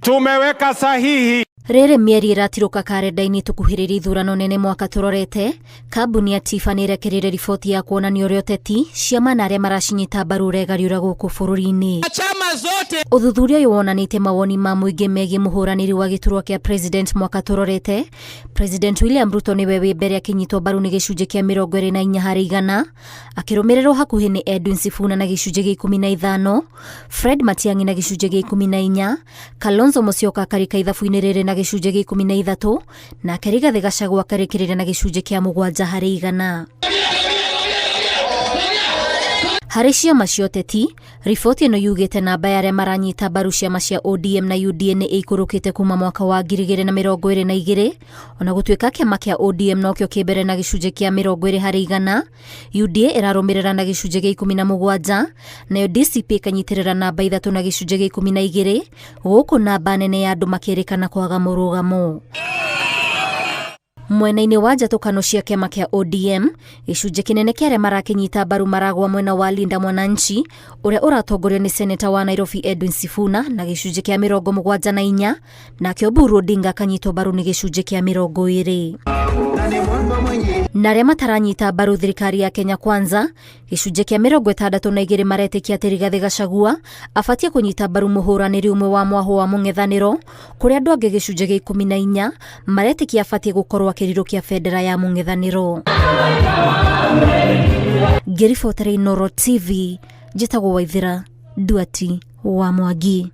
tumeweka sahihi. Rere mieri iratiruka karenda-ini tukuhiriri ithurano nene mwaka turorete, kambuni ya Tifa nirekerire riboti ya kuonania uria uteti ciama na aria maracinyita mbaru regariura guku bururi-ini. Chama zote Uthuthuria uyu wonanite mawoni ma muingi megie muhuraniri wa giturwa kia president mwaka turorete. President William Ruto niwe wi mbere akinyitwo mbaru ni gicunji kia 24% akirumirirwo hakuhi ni Edwin Sifuna na gicunji gia 15, Fred Matiang'i na gicunji gia 14, Kalonzo Musyoka akarika ithabu-ini riri na gicunji gia 13 na Rigathi Gachagua akarikirira na gicunji kia 7%. Harĩ ciama cia ũteti, riboti ĩno yugĩte namba ya arĩa maranyita mbaru ciama cia ODM na UDA nĩ ikũrũkĩte kuma mwaka wa 2022, ona gũtuĩka kĩama kĩa ODM nokĩo kĩmbere na gĩcunjĩ kĩa 20%, UDA ĩrarũmĩrĩra na gĩcunjĩ gĩa 17, nayo DCP ĩkanyitĩrĩra namba 3 na gĩcunjĩ gĩa 12, gũkũ namba nene ya andũ makĩrĩkana kwaga mũrũgamo. Mwena-inĩ wa njatũkano cia kĩama kĩa ODM, gĩcunjĩ kĩnene kĩa arĩa marakinyita mbaru maragwa mwena wa Linda Mwananchi ũrĩa ũratongorio nĩ seneta wa Nairobi Edwin Sifuna na gĩcunjĩ kĩa 74, nakĩo Oburu Odinga akanyitwo mbaru nĩ gĩcunjĩ kĩa 20. Na arĩa mataranyita mbaru thirikari ya Kenya Kwanza, gĩcunjĩ kĩa 62 maretĩkia atĩ Rigathi Gachagua abatie kũnyita mbaru mũhũranĩri ũmwe wa mwahũ wa mũng'ethanĩro, kũrĩa andũ angĩ gĩcunjĩ gĩa 14 maretĩkia abatie gũkorwo akĩrirũkia bendera ya mũng'ethanĩro. Ngĩribotera Inooro TV, njĩtagwo Waithĩra Nduati wa Mwangi.